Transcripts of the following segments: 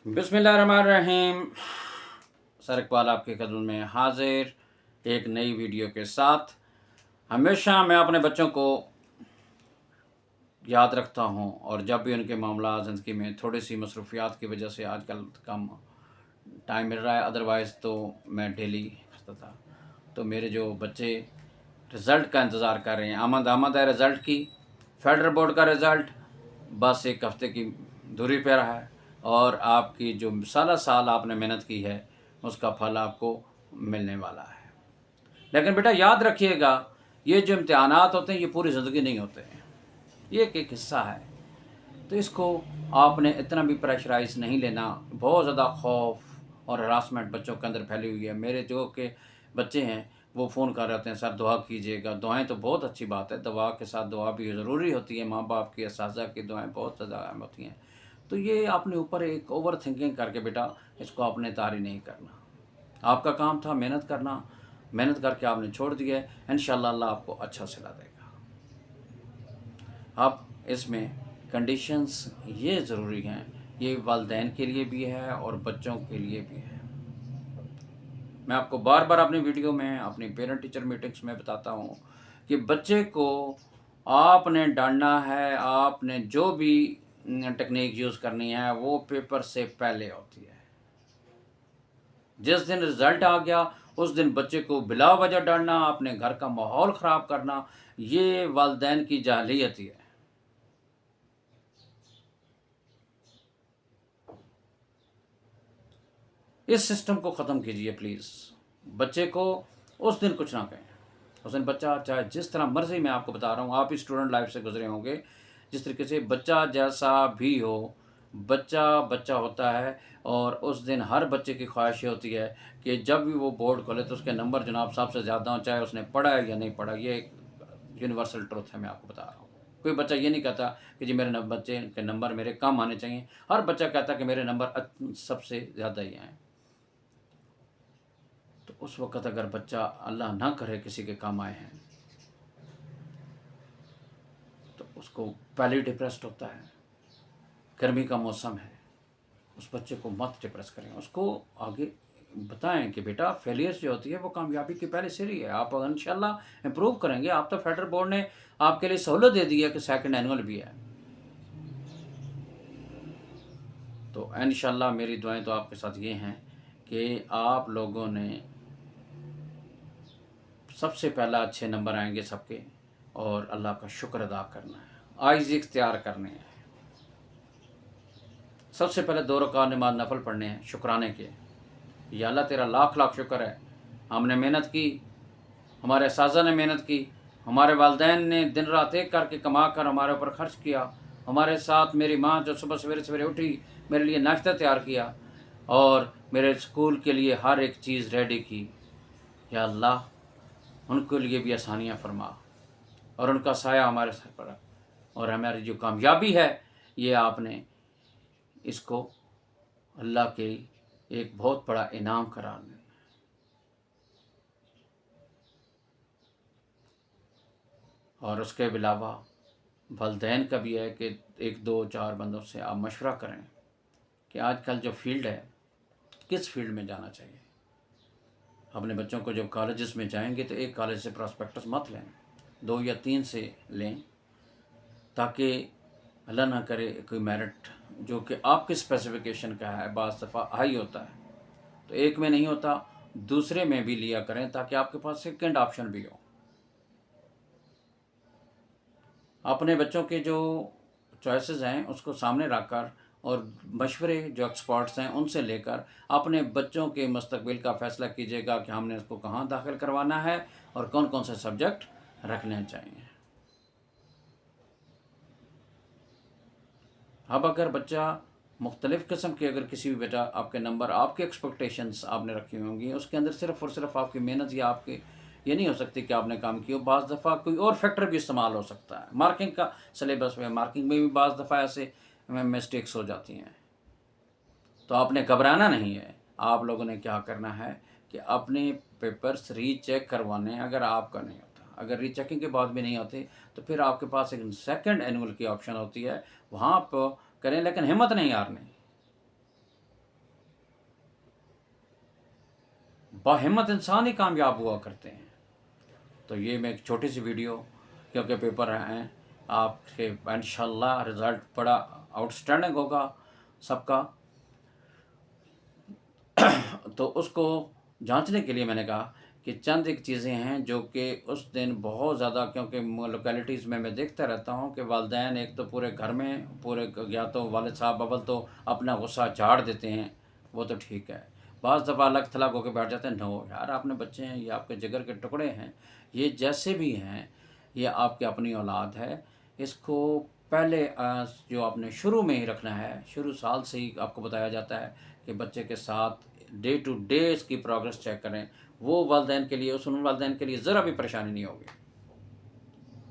बिस्मिल्लाहिर्रहमानिर्रहीम। सर इकबाल आपके कदम में हाजिर एक नई वीडियो के साथ। हमेशा मैं अपने बच्चों को याद रखता हूँ और जब भी उनके मामला ज़िंदगी में थोड़ी सी मसरूफियात की वजह से आजकल कम टाइम मिल रहा है, अदरवाइज़ तो मैं डेली करता था। तो मेरे जो बच्चे रिज़ल्ट का इंतज़ार कर रहे हैं, आमद है रिज़ल्ट की। फेडरल बोर्ड का रिज़ल्ट बस एक हफ़्ते की दूरी पर है और आपकी जो साल साल आपने मेहनत की है उसका फल आपको मिलने वाला है। लेकिन बेटा याद रखिएगा, ये जो इम्तिहानात होते हैं ये पूरी ज़िंदगी नहीं होते हैं, ये एक हिस्सा है। तो इसको आपने इतना भी प्रेशराइज नहीं लेना। बहुत ज़्यादा खौफ और हरासमेंट बच्चों के अंदर फैली हुई है। मेरे जो के बच्चे हैं वो फ़ोन कर रहे हैं, सर दुआ कीजिएगा। दुआएं तो बहुत अच्छी बात है, दवा के साथ दुआ भी ज़रूरी होती है। माँ बाप की, असातिज़ा की दुआएं बहुत ज़्यादा अहम होती हैं। तो ये अपने ऊपर एक ओवर थिंकिंग करके बेटा इसको आपने तारी नहीं करना। आपका काम था मेहनत करना, मेहनत करके आपने छोड़ दिया है। इंशाअल्लाह अल्लाह आपको अच्छा सिला देगा। अब इसमें कंडीशंस ये ज़रूरी हैं, ये वालिदैन के लिए भी है और बच्चों के लिए भी है। मैं आपको बार बार अपनी वीडियो में, अपनी पेरेंट टीचर मीटिंग्स में बताता हूँ कि बच्चे को आपने डांटना है। आपने जो भी टेक्निक यूज़ करनी है वो पेपर से पहले होती है। जिस दिन रिज़ल्ट आ गया उस दिन बच्चे को बिला वजह डांटना, अपने घर का माहौल ख़राब करना, ये वालिदैन की जाहिलियत ही है। इस सिस्टम को ख़त्म कीजिए प्लीज़। बच्चे को उस दिन कुछ ना कहें। उस दिन बच्चा चाहे जिस तरह मर्ज़ी, मैं आपको बता रहा हूँ, आप ही स्टूडेंट लाइफ से गुजरे होंगे, जिस तरीके से बच्चा जैसा भी हो, बच्चा बच्चा होता है। और उस दिन हर बच्चे की ख्वाहिश ये होती है कि जब भी वो बोर्ड खोले तो उसके नंबर जनाब सबसे ज़्यादा हो, चाहे उसने पढ़ा है या नहीं पढ़ा। ये एक यूनिवर्सल ट्रुथ है, मैं आपको बता रहा हूँ। कोई बच्चा ये नहीं कहता कि जी मेरे बच्चे के नंबर मेरे कम आने चाहिए। हर बच्चा कहता कि मेरे नंबर सबसे ज़्यादा ही आएँ। तो उस वक़्त अगर बच्चा अल्लाह ना करे किसी के काम आए हैं तो उसको पहले ही डिप्रेस्ड होता है। गर्मी का मौसम है, उस बच्चे को मत डिप्रेस करें। उसको आगे बताएं कि बेटा फेलियर्स जो होती है वो कामयाबी की पहले सीढ़ी है। आप इंशाल्लाह इम्प्रूव करेंगे। आप तो फेडरल बोर्ड ने आपके लिए सहूलत दे दी है कि सेकंड एनुअल भी है। तो इंशाल्लाह मेरी दुआएं तो आपके साथ ये हैं कि आप लोगों ने सबसे पहला अच्छे नंबर आएंगे सबके, और अल्लाह का शुक्र अदा करना है, आइज़ इख्तियार करने हैं। सबसे पहले 2 रकात नमाज नफल पढ़ने हैं शुक्राने के। या अल्लाह तेरा लाख लाख शुक्र है, हमने मेहनत की, हमारे साजा ने मेहनत की, हमारे वालिदैन ने दिन रात एक करके कमा कर हमारे ऊपर खर्च किया, हमारे साथ मेरी माँ जो सुबह सवेरे सवेरे उठी, मेरे लिए नाश्ता तैयार किया और मेरे स्कूल के लिए हर एक चीज़ रेडी की। या अल्लाह उनके लिए भी आसानियाँ फरमा और उनका साया हमारे सर पर रख। और हमारी जो कामयाबी है ये आपने इसको अल्लाह के एक बहुत बड़ा इनाम करार दें। और उसके अलावा वालिदैन का भी है कि 1 2 4 बंदों से आप मशवरा करें कि आजकल जो फील्ड है किस फील्ड में जाना चाहिए। अपने बच्चों को जब कॉलेजेस में जाएंगे तो एक कॉलेज से प्रॉस्पेक्टस मत लें, 2 या 3 से लें, ताकि अल्लाह ना करे कोई मेरिट जो कि आपके स्पेसिफिकेशन का है बाज़ दफ़ा हाई होता है, तो एक में नहीं होता दूसरे में भी लिया करें ताकि आपके पास सेकंड ऑप्शन भी हो। अपने बच्चों के जो चॉइसेस हैं उसको सामने रखकर और मशवरे जो एक्सपर्ट्स हैं उनसे लेकर अपने बच्चों के मुस्तकबिल का फ़ैसला कीजिएगा कि हमने उसको कहाँ दाखिल करवाना है और कौन कौन से सब्जेक्ट रखने चाहिए। अब अगर बच्चा मुख्तलिफ़ किस्म के, अगर किसी भी बेटा आपके नंबर, आपके एक्सपेक्टेशंस आपने रखी होंगी, उसके अंदर सिर्फ़ और सिर्फ आपकी मेहनत या आपके ये नहीं हो सकती कि आपने काम किया। बाज़ दफ़ा कोई और फैक्टर भी इस्तेमाल हो सकता है। मार्किंग का सिलेबस में, मार्किंग में भी बाज़ दफ़ा ऐसे मिस्टेक्स हो जाती हैं। तो आपने घबराना नहीं है। आप लोगों ने क्या करना है कि अपने पेपर्स रीचेक करवाने। अगर आपका नहीं होता, अगर रीचेकिंग के बाद भी नहीं होते तो फिर आपके पास एक सेकंड एनुअल की ऑप्शन होती है, वहाँ आप करें, लेकिन हिम्मत नहीं हारनी। बाहिम्मत इंसान ही कामयाब हुआ करते हैं। तो ये मैं एक छोटी सी वीडियो, क्योंकि पेपर हैं आपके, इंशाल्लाह रिज़ल्ट बड़ा आउटस्टैंडिंग होगा सबका, तो उसको जांचने के लिए मैंने कहा कि चंद एक चीज़ें हैं जो कि उस दिन बहुत ज़्यादा, क्योंकि लोकेलिटीज़ में मैं देखता रहता हूँ कि वालिदैन एक तो पूरे घर में पूरे, या तो वालिद साहब अव्वल तो अपना गुस्सा झाड़ देते हैं, वो तो ठीक है, बाज़ दफ़ा अलग थलग होकर बैठ जाते हैं। नो यार, आपने बच्चे हैं, ये आपके जिगर के टुकड़े हैं, ये जैसे भी हैं ये आपकी अपनी औलाद है, इसको पहले जो आपने शुरू में ही रखना है, शुरू साल से ही आपको बताया जाता है कि बच्चे के साथ डे टू डे इसकी प्रोग्रेस चेक करें। वो वालिदैन के लिए, उस उन वालिदैन के लिए ज़रा भी परेशानी नहीं होगी।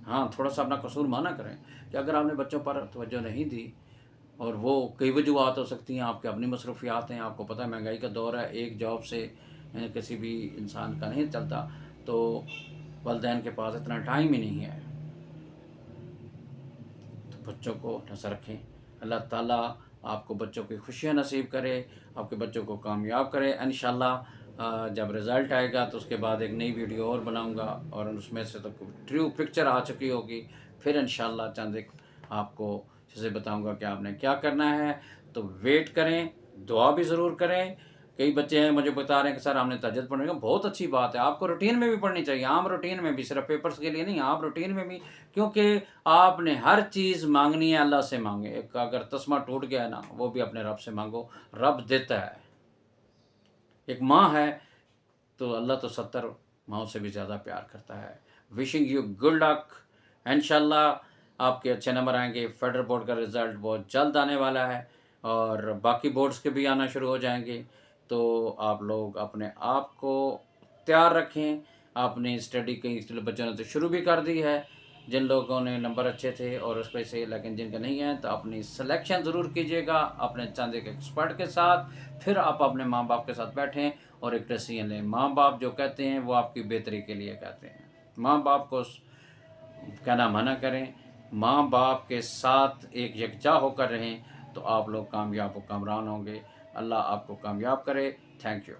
हाँ, थोड़ा सा अपना कसूर माना करें कि अगर आपने बच्चों पर तवज्जो नहीं दी, और वो कई वजूहत हो सकती हैं, आपकी अपनी मसरूफियात हैं, आपको पता है महंगाई का दौर है, एक जॉब से किसी भी इंसान का नहीं चलता, तो वालिदैन के पास इतना टाइम ही नहीं है। तो बच्चों को नज़र रखें, अल्लाह ताला आपको बच्चों की खुशियाँ नसीब करे, आपके बच्चों को कामयाब करे। इंशाल्लाह जब रिज़ल्ट आएगा तो उसके बाद एक नई वीडियो और बनाऊंगा, और उसमें से तो ट्रू पिक्चर आ चुकी होगी, फिर इंशाल्लाह चंद एक आपको चीज़ें बताऊंगा कि आपने क्या करना है। तो वेट करें, दुआ भी ज़रूर करें। कई बच्चे हैं मुझे बता रहे हैं कि सर हमने तहज्जुद पढ़ने का, बहुत अच्छी बात है, आपको रूटीन में भी पढ़नी चाहिए, आम रूटीन में भी, सिर्फ पेपर्स के लिए नहीं, आम रूटीन में भी, क्योंकि आपने हर चीज़ मांगनी है, अल्लाह से मांगे। एक अगर तस्मा टूट गया है ना, वो भी अपने रब से मांगो, रब देता है। एक माँ है तो अल्लाह तो 70 माँओं से भी ज़्यादा प्यार करता है। विशिंग यू गुड लक, इंशाल्लाह आपके अच्छे नंबर आएंगे। फेडरल बोर्ड का रिज़ल्ट बहुत जल्द आने वाला है, और बाकी बोर्ड्स के भी आना शुरू हो जाएंगे। तो आप लोग अपने आप को तैयार रखें। आपने स्टडी कई बच्चों ने तो शुरू भी कर दी है, जिन लोगों ने नंबर अच्छे थे और उस पर से, लेकिन जिनके नहीं हैं तो अपनी सिलेक्शन ज़रूर कीजिएगा अपने चंद एक एक्सपर्ट के साथ। फिर आप अपने माँ बाप के साथ बैठें और एक डिसीजन लें। माँ बाप जो कहते हैं वो आपकी बेहतरी के लिए कहते हैं, माँ बाप को कहना मना करें, माँ बाप के साथ एक यकजा होकर रहें, तो आप लोग कामयाब व कामरान होंगे। अल्लाह आपको कामयाब करे। Thank you.